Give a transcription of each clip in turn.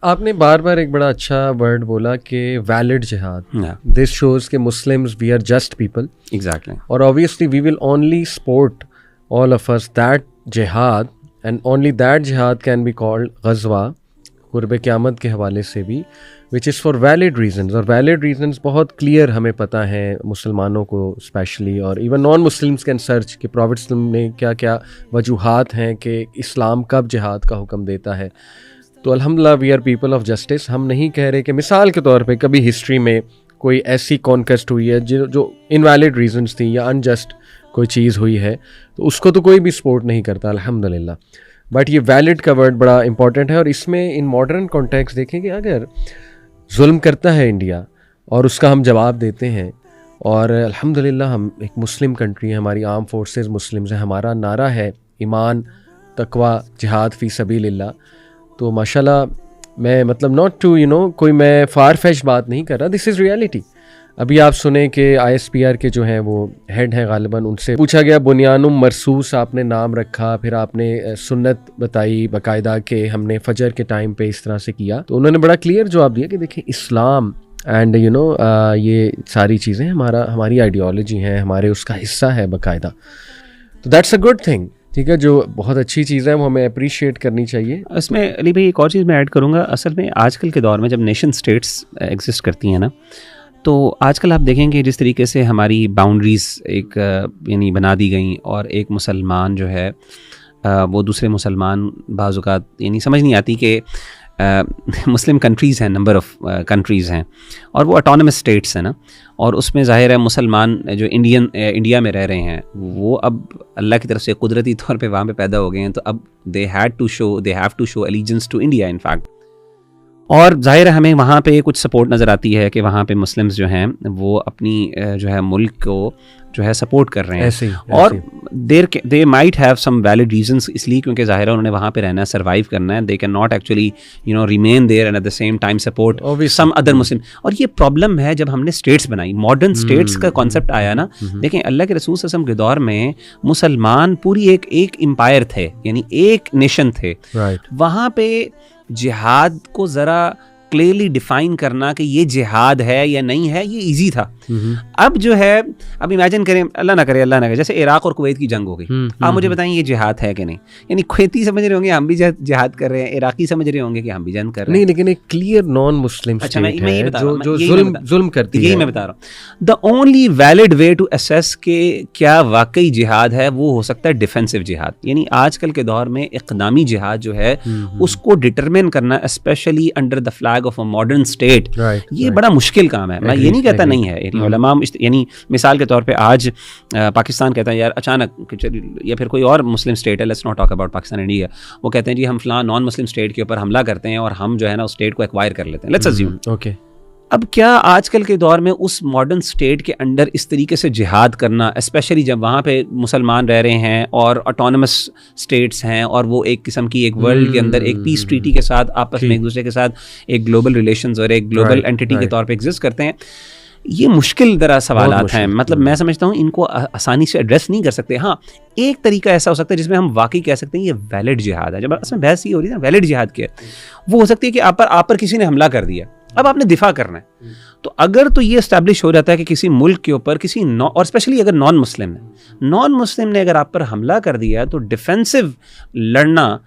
آپ نے بار بار ایک بڑا اچھا ورڈ بولا کہ ویلڈ جہاد. دس شوز کہ Muslims we are just people. Exactly. اور obviously we will only support all of us that jihad and only that jihad can be called غزوہ قرب قیامت کے حوالے سے بھی, which is for valid reasons. اور valid reasons بہت clear ہمیں پتہ ہے مسلمانوں کو اسپیشلی, اور even non Muslims can search کہ پروفٹ وسلم نے کیا کیا وجوہات ہیں کہ اسلام کب جہاد کا حکم دیتا ہے. تو الحمدللہ we are people of justice. ہم نہیں کہہ رہے کہ مثال کے طور پہ کبھی ہسٹری میں کوئی ایسی کانکسٹ ہوئی ہے جو انویلڈ ریزنس تھیں یا انجسٹ کوئی چیز ہوئی ہے, تو اس کو تو کوئی بھی سپورٹ نہیں کرتا الحمدللہ. بٹ یہ ویلڈ کا ورڈ بڑا امپورٹنٹ ہے, اور اس میں ان ماڈرن کانٹیکسٹ دیکھیں کہ اگر ظلم کرتا ہے انڈیا اور اس کا ہم جواب دیتے ہیں, اور الحمدللہ ہم ایک مسلم کنٹری ہیں, ہماری آرم فورسز مسلمز ہیں, ہمارا نعرہ ہے ایمان تقوی جہاد فی سبیل اللہ. تو ماشاءاللہ میں مطلب ناٹ ٹو کوئی میں فار فیش بات نہیں کر رہا, دس از ریالٹی. ابھی آپ سنیں کہ ISPR کے جو ہیں وہ ہیڈ ہیں غالباً, ان سے پوچھا گیا بنیانم مرصوص آپ نے نام رکھا, پھر آپ نے سنت بتائی باقاعدہ کہ ہم نے فجر کے ٹائم پہ اس طرح سے کیا. تو انہوں نے بڑا کلیئر جواب دیا کہ دیکھیں اسلام اینڈ یہ ساری چیزیں ہماری آئیڈیالوجی ہیں, ہمارے اس کا حصہ ہے باقاعدہ. تو دیٹس اے گڈ تھنگ. ٹھیک ہے, جو بہت اچھی چیز ہے وہ ہمیں اپریشیٹ کرنی چاہیے. اس میں علی بھائی ایک اور چیز میں ایڈ کروں گا. اصل میں آج کل کے دور میں جب نیشن اسٹیٹس ایگزسٹ کرتی ہیں نا, تو آج کل آپ دیکھیں کہ جس طریقے سے ہماری باؤنڈریز ایک یعنی بنا دی گئیں, اور ایک مسلمان جو ہے وہ دوسرے مسلمان بعض اوقات یعنی سمجھ نہیں آتی کہ مسلم کنٹریز ہیں, نمبر آف کنٹریز ہیں, اور وہ اٹانومس اسٹیٹس ہیں نا, اور اس میں ظاہر ہے مسلمان جو انڈیا میں رہ رہے ہیں وہ اب اللہ کی طرف سے قدرتی طور پہ وہاں پہ پیدا ہو گئے ہیں, تو اب they have to show allegiance to India in fact. اور ظاہر ہے ہمیں وہاں پہ کچھ سپورٹ نظر آتی ہے کہ وہاں پہ مسلمز جو ہیں وہ اپنی جو ہے ملک کو جو ہے سپورٹ کر رہے ہیں, اور they might have some valid reasons, اس لیے کیونکہ ظاہر ہے انہوں نے وہاں پہ رہنا ہے, سروائیو کرنا ہے. They can not actually remain there and at the same time support some other Muslim. اور یہ پرابلم ہے جب ہم نے اسٹیٹس بنائی, ماڈرن اسٹیٹس کا کانسیپٹ آیا نا. دیکھیں اللہ کے رسول صلی اللہ علیہ وسلم کے دور میں مسلمان پوری ایک امپائر تھے, یعنی ایک نیشن تھے. وہاں پہ جہاد کو ذرا کلیئرلی ڈیفائن کرنا کہ یہ جہاد ہے یا نہیں ہے, یہ ایزی تھا. اب جو ہے اب امیجن کریں, اللہ نہ کرے جیسے عراق اور کویت کی جنگ ہو گئی, آپ مجھے بتائیں یہ جہاد ہے کہ نہیں؟ یعنی کویتی سمجھ رہے ہوں گے ہم بھی جہاد کر رہے ہیں, عراقی سمجھ رہے ہوں گے کہ ہم بھی جنگ کر رہے ہیں. نہیں, لیکن ایک کلیئر نان مسلم اسٹیٹ ہے جو ظلم کرتی ہے. یہی میں بتا رہا ہوں. The only valid way to assess کہ کیا واقعی جہاد ہے وہ ہو سکتا ہے ڈیفینسو جہاد. یعنی آج کل کے دور میں اقدامی جہاد جو ہے اس کو ڈٹرمن کرنا, especially under the flag of a modern state, یہ بڑا مشکل کام ہے. میں یہ نہیں کہتا نہیں ہے, علماء یعنی مثال کے طور پہ آج پاکستان کہتا ہے یار اچانک, یا پھر کوئی اور مسلم اسٹیٹ ہے, let's not talk about Pakistan India, وہ کہتے ہیں جی ہم فلاں نان مسلم اسٹیٹ کے اوپر حملہ کرتے ہیں اور ہم جو ہے نا اس اسٹیٹ کو ایکوائر کر لیتے ہیں, لیٹس اسیوم. اوکے, اب کیا آج کل کے دور میں اس ماڈرن اسٹیٹ کے انڈر اس طریقے سے جہاد کرنا, اسپیشلی جب وہاں پہ مسلمان رہ رہے ہیں اور اٹانومس اسٹیٹس ہیں, اور وہ ایک قسم کی ایک ورلڈ کے اندر ایک پیس ٹریٹی کے ساتھ آپس میں ایک دوسرے کے ساتھ ایک گلوبل ریلیشنز اور ایک گلوبل اینٹی کے طور پہ ایگزسٹ کرتے ہیں, یہ مشکل طرح سوالات ہیں. مطلب میں سمجھتا ہوں ان کو آسانی سے ایڈریس نہیں کر سکتے. ہاں, ایک طریقہ ایسا ہو سکتا ہے جس میں ہم واقعی کہہ سکتے ہیں یہ ویلڈ جہاد ہے. جب اس میں بحث یہ ہو رہی ہے نا ویلڈ جہاد کی, وہ ہو سکتی ہے کہ آپ پر کسی نے حملہ کر دیا, اب آپ نے دفاع کرنا ہے. تو اگر تو یہ اسٹیبلش ہو جاتا ہے کہ کسی ملک کے اوپر کسی اور اسپیشلی اگر نان مسلم نے اگر آپ پر حملہ کر دیا, تو ڈیفینسو لڑنا,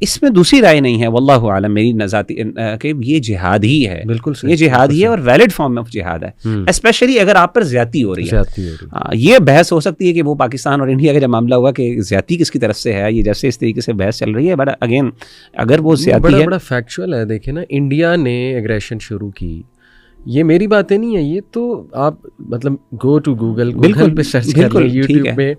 اس میں دوسری رائے نہیں ہے واللہ عالم میری ذاتی کہ یہ جہاد ہی ہے. بالکل یہ جہاد ہی ہے, اور ویلڈ فارم آف جہاد ہے, اسپیشلی اگر آپ پر زیادتی ہو رہی ہے. یہ بحث ہو سکتی ہے کہ وہ پاکستان اور انڈیا کا جب معاملہ ہوا کہ زیادتی کس کی طرف سے ہے, یہ جیسے اس طریقے سے بحث چل رئی ہے. بٹ اگین اگر وہ زیادتی ہے, بڑا فیکچوئل ہے. دیکھیں نا, انڈیا نے ایگریشن شروع کی, یہ میری باتیں نہیں ہے, یہ تو آپ مطلب گو ٹو گوگل پہ سرچ کر لیں, یوٹیوب پہ.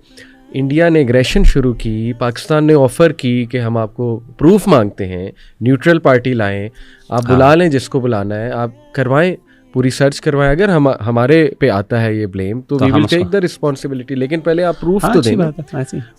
انڈیا نے ایگریشن شروع کی, پاکستان نے آفر کی کہ ہم آپ کو پروف مانگتے ہیں, نیوٹرل پارٹی لائیں, آپ بلا لیں جس کو بلانا ہے, آپ کروائیں, پوری سرچ کروائیں. اگر ہمارے پہ آتا ہے یہ بلیم تو وی ول ٹیک دا رسپانسبلٹی, لیکن پہلے آپ پروف تو دیں.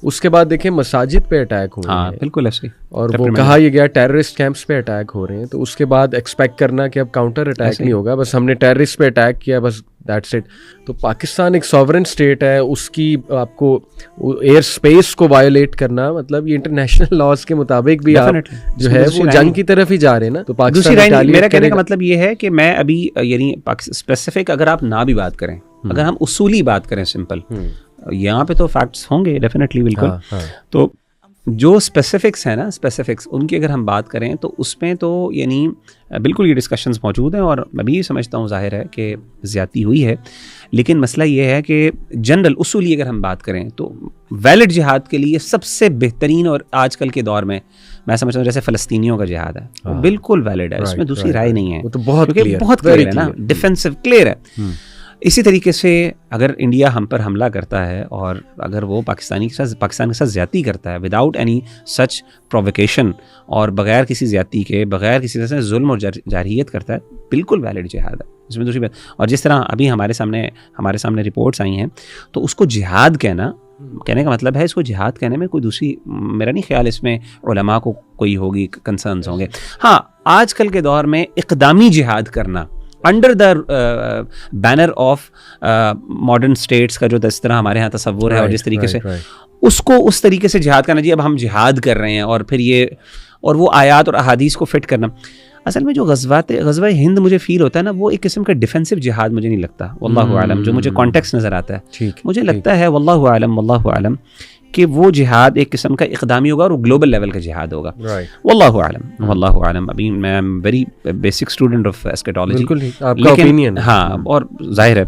اس کے بعد دیکھیں مساجد پہ اٹیک ہوئے ہیں, بالکل ایسے, اور وہ کہا یہ گیا ٹیررسٹ کیمپس پہ اٹیک ہو رہے ہیں. تو اس کے بعد ایکسپیکٹ کرنا کہ اب کاؤنٹر اٹیک نہیں ہوگا, بس ہم نے ٹیررسٹ پہ اٹیک کیا, بس دیٹس اٹ. تو پاکستان ایک سوورن اسٹیٹ ہے, اس کی آپ کو ایئر اسپیس کو وائولیٹ کرنا مطلب یہ انٹرنیشنل لاز کے مطابق بھی آپ جو ہے وہ جنگ کی طرف ہی جا رہے ہیں نا. تو پاکستان میرا کہنے کا مطلب یہ ہے کہ میں ابھی یعنی اسپیسیفک اگر آپ نہ بھی بات کریں, اگر ہم اصولی بات کریں سمپل, یہاں پہ تو فیکٹس ہوں گے ڈیفینیٹلی بالکل. تو جو اسپیسیفکس ہیں نا, اسپیسیفکس ان کی اگر ہم بات کریں تو اس میں تو یعنی بالکل یہ ڈسکشنز موجود ہیں, اور میں بھی سمجھتا ہوں ظاہر ہے کہ زیادتی ہوئی ہے, لیکن مسئلہ یہ ہے کہ جنرل اصولی اگر ہم بات کریں تو ویلڈ جہاد کے لیے سب سے بہترین اور آج کل کے دور میں سمجھتا ہوں جیسے فلسطینیوں کا جہاد ہے, بالکل ویلڈ ہے, اس میں دوسری رائے نہیں ہے, تو بہت کلیئر ہے نا, ڈیفینسو کلیئر ہے. اسی طریقے سے اگر انڈیا ہم پر حملہ کرتا ہے اور اگر وہ پاکستان کے ساتھ زیادتی کرتا ہے وداؤٹ اینی سچ پرووکیشن اور بغیر کسی زیادتی کے, بغیر کسی طرح سے ظلم اور جارحیت کرتا ہے, بالکل ویلڈ جہاد ہے, اس میں دوسری بات. اور جس طرح ابھی ہمارے سامنے رپورٹس آئی ہیں, تو اس کو جہاد کہنے کا مطلب ہے, اس کو جہاد کہنے میں کوئی دوسری میرا نہیں خیال اس میں علماء کو کوئی ہوگی کنسرنز ہوں گے. ہاں آج کل کے دور میں اقدامی جہاد کرنا under the banner of modern states کا جو جس طرح ہمارے یہاں تصور ہے اور جس طریقے سے اس کو اس طریقے سے جہاد کرنا, جی اب ہم جہاد کر رہے ہیں اور پھر یہ اور وہ آیات اور احادیث کو فٹ کرنا. اصل میں جو غزوہ ہند مجھے فیل ہوتا ہے نا, وہ ایک قسم کا ڈیفینسو جہاد مجھے نہیں لگتا, واللہ اعلم, جو مجھے کانٹیکسٹ نظر آتا ہے مجھے لگتا ہے واللہ اعلم کہ وہ جہاد ایک قسم کا اقدامی ہوگا اور وہ گلوبل لیول کا جہاد ہوگا. واللہ اعلم. ابھی میں am very basic student of eschatology, لیکن ہاں اور ظاہر ہے,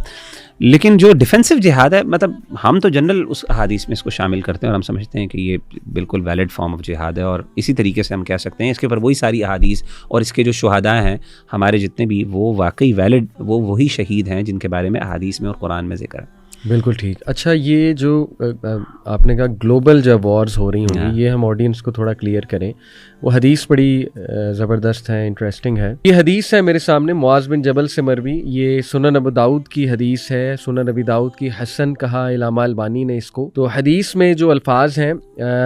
لیکن جو ڈیفینسو جہاد ہے مطلب ہم تو جنرل اس احادیث میں اس کو شامل کرتے ہیں اور ہم سمجھتے ہیں کہ یہ بالکل ویلڈ فارم آف جہاد ہے, اور اسی طریقے سے ہم کہہ سکتے ہیں اس کے اوپر وہی ساری احادیث اور اس کے جو شہداء ہیں ہمارے جتنے بھی, وہ واقعی ویلڈ وہی شہید ہیں جن کے بارے میں احادیث میں اور قرآن میں ذکر ہے. بالکل ٹھیک. اچھا یہ جو آپ نے کہا گلوبل جب وارز ہو رہی ہوں گی, یہ ہم آڈینس کو تھوڑا کلیئر کریں. وہ حدیث بڑی زبردست ہے, انٹرسٹنگ ہے. یہ حدیث ہے میرے سامنے معاذ بن جبل سے مروی, یہ سنن ابو داؤد کی حدیث ہے, سنن ابی داؤد کی, حسن کہا علامہ البانی نے اس کو. تو حدیث میں جو الفاظ ہیں,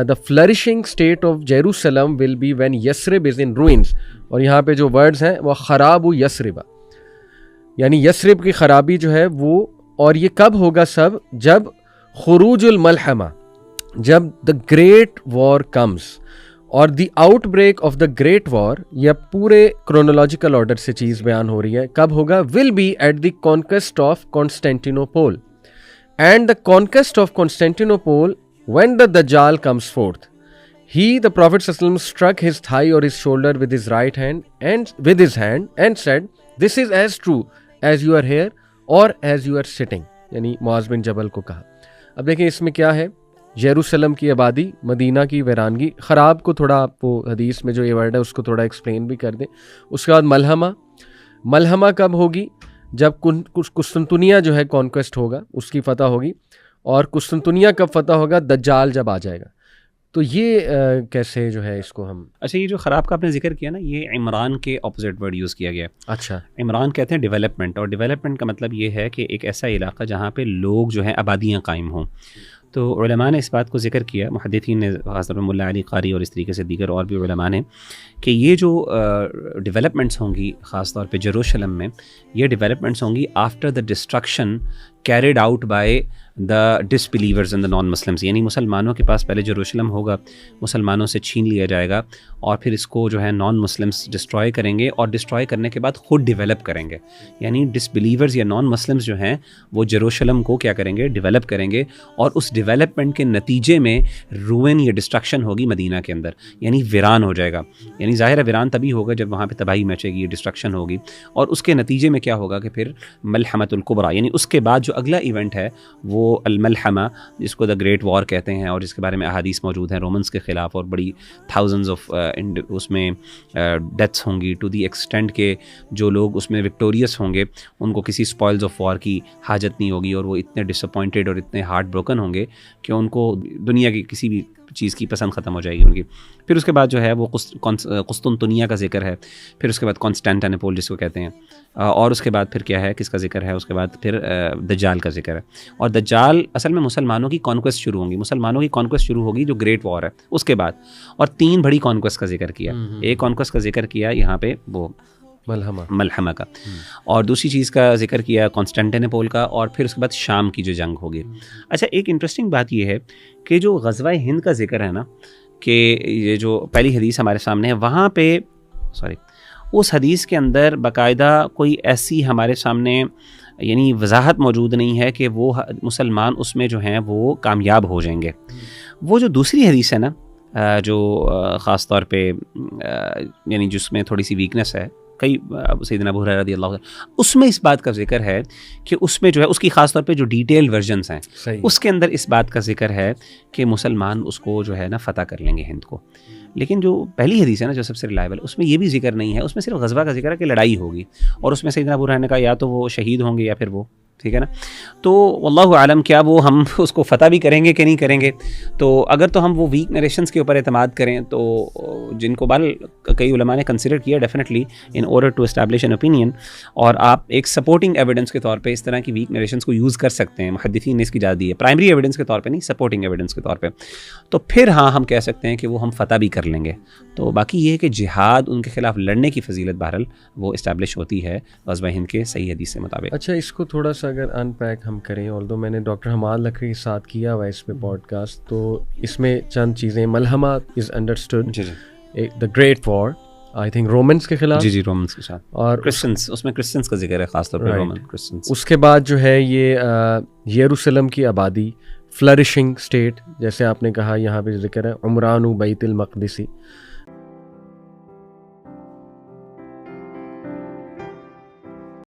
the flourishing state of Jerusalem will be when Yathrib is in ruins, اور یہاں پہ جو ورڈز ہیں وہ خراب یثرب, یعنی یثرب کی خرابی جو ہے وہ, اور یہ کب ہوگا سب, جب خروج الملحمہ, جب دا گریٹ وار کمز, اور the outbreak of the great war, یا پورے کرونولوجیکل آرڈر سے چیز بیان ہو رہی ہے, کب ہوگا, will be at the conquest of Constantinople, and the conquest of Constantinople when the Dajjal comes forth. He, the Prophet ﷺ, struck his thigh or his shoulder with his right hand and said, this is as true as you are here or as you are sitting. یعنی معاذ بن جبل کو کہا. اب دیکھیں اس میں کیا ہے, یروشلم کی آبادی, مدینہ کی ویرانگی, خراب کو تھوڑا آپ وہ حدیث میں جو یہ ورڈ ہے اس کو تھوڑا ایکسپلین بھی کر دیں. اس کے بعد ملحمہ کب ہوگی, جب قسطنطنیہ جو ہے کانکویسٹ ہوگا, اس کی فتح ہوگی, اور قسطنطنیہ کب فتح ہوگا, دجال جب آ جائے گا. تو یہ کیسے جو ہے اس کو ہم, اچھا یہ جو خراب کا آپ نے ذکر کیا نا, یہ عمران کے اپوزٹ ورڈ یوز کیا گیا. اچھا, عمران کہتے ہیں ڈیولپمنٹ, اور ڈیولپمنٹ کا مطلب یہ ہے کہ ایک ایسا علاقہ جہاں پہ لوگ جو ہیں آبادیاں قائم ہوں. تو علماء نے اس بات کو ذکر کیا, محدثین نے, خاص طور پر ملا علی قاری اور اس طریقے سے دیگر اور بھی علماء نے, کہ یہ جو ڈیولپمنٹس ہوں گی خاص طور پہ جروشلم میں, یہ ڈیولپمنٹس ہوں گی after the destruction carried out by the ڈسبلیورز and the non Muslims. یعنی مسلمانوں کے پاس پہلے جروشلم ہوگا, مسلمانوں سے چھین لیا جائے گا, اور پھر اس کو جو ہے نان مسلمس ڈسٹرائے کریں گے, اور ڈسٹرائے کرنے کے بعد خود ڈیولپ کریں گے. یعنی ڈسبلیورز یا نان مسلمس جو ہیں وہ جروشلم کو کیا کریں گے, ڈیولپ کریں گے, اور اس ڈیولپمنٹ کے نتیجے میں روئن یا ڈسٹرکشن ہوگی مدینہ کے اندر, یعنی ویران ہو جائے گا. یعنی ظاہر ہے ویران تبھی ہوگا جب وہاں پہ تباہی مچے گی, ڈسٹرکشن ہوگی, اور اس کے نتیجے میں کیا ہوگا کہ پھر ملحمۃ الکبریٰ, یعنی اس کے بعد جو اگلا ایونٹ ہے وہ الملحمہ, جس کو دا گریٹ وار کہتے ہیں, اور جس کے بارے میں احادیث موجود ہیں رومنس کے خلاف, اور بڑی تھاؤزنڈز آف اس میں ڈیتھس ہوں گی, ٹو دی ایکسٹینٹ کہ جو لوگ اس میں وکٹوریس ہوں گے ان کو کسی اسپوائلز آف وار کی حاجت نہیں ہوگی, اور وہ اتنے ڈس اپوائنٹڈ اور اتنے ہارٹ بروکن ہوں گے کہ ان کو دنیا کی کسی بھی چیز کی پسند ختم ہو جائے گی ان کی. پھر اس کے بعد جو ہے وہ قسطنطنیہ کا ذکر ہے, پھر اس کے بعد کانسٹینٹینوپل جس کو کہتے ہیں, اور اس کے بعد پھر کیا ہے, کس کا ذکر ہے, اس کے بعد پھر دجال کا ذکر ہے. اور دجال اصل میں مسلمانوں کی کانکویسٹ شروع ہوں گی, مسلمانوں کی کانکویسٹ شروع ہوگی جو گریٹ وار ہے اس کے بعد. اور 3 بڑی کانکویسٹ کا ذکر کیا, ایک کانکویسٹ کا ذکر کیا یہاں پہ وہ ملحمہ کا، اور دوسری چیز کا ذکر کیا کانسٹینٹینوپل کا، اور پھر اس کے بعد شام کی جو جنگ ہوگی. اچھا ایک انٹرسٹنگ بات یہ ہے کہ جو غزوہ ہند کا ذکر ہے نا، کہ یہ جو پہلی حدیث ہمارے سامنے ہے، وہاں پہ اس حدیث کے اندر باقاعدہ کوئی ایسی ہمارے سامنے یعنی وضاحت موجود نہیں ہے کہ وہ مسلمان اس میں جو ہیں وہ کامیاب ہو جائیں گے. وہ جو دوسری حدیث ہے نا، جو خاص طور پہ یعنی جس میں تھوڑی سی ویکنس ہے، کئی سیدنا ابو ہریرہ رضی اللہ عنہ، اس میں اس بات کا ذکر ہے کہ اس میں جو ہے اس کی خاص طور پہ جو ڈیٹیل ورژنس ہیں اس کے اندر اس بات کا ذکر ہے کہ مسلمان اس کو جو ہے نا فتح کر لیں گے ہند کو. لیکن جو پہلی حدیث ہے نا جو سب سے ریلائبل، اس میں یہ بھی ذکر نہیں ہے، اس میں صرف غزوہ کا ذکر ہے کہ لڑائی ہوگی، اور اس میں سیدنا ابو ہریرہ نے کہا یا تو وہ شہید ہوں گے یا پھر وہ، ٹھیک ہے نا. تو واللہ عالم کیا وہ ہم اس کو فتح بھی کریں گے کہ نہیں کریں گے. تو اگر تو ہم وہ ویک نریشنز کے اوپر اعتماد کریں تو جن کو کئی علماء نے کنسیڈر کیا definitely in order to establish an opinion, اور آپ ایک سپورٹنگ ایویڈنس کے طور پہ اس طرح کی ویک نریشنز کو یوز کر سکتے ہیں، محدثین نے اس کی اجازت دی ہے، پرائمری ایویڈنس کے طور پہ نہیں، سپورٹنگ ایویڈنس کے طور پہ. تو پھر ہاں ہم کہہ سکتے ہیں کہ وہ ہم فتح بھی کر لیں گے. تو باقی یہ ہے کہ جہاد ان کے خلاف لڑنے کی فضیلت بہرحال وہ اسٹیبلش ہوتی ہے غزوہ ہند کے صحیح حدیث سے مطابق. اچھا اس کو تھوڑا سا اگر ان پیک ہم کریں، آلدو میں نے ڈاکٹر حماد لکھری کے ساتھ کیا ہوا اس پہ پوڈ کاسٹ، تو اس میں چند چیزیں ملحمہ is understood, the great war I think Romans کے خلاف، جی رومنس کے ساتھ، اور کرسچنس، اس میں کرسچنس کا ذکر ہے خاص طور پہ رومن کرسچنس. اس کے بعد جو ہے یہ یروشلم کی آبادی، فلرشنگ اسٹیٹ، جیسے آپ نے کہا یہاں پہ ذکر ہے عمران بیت المقدسی.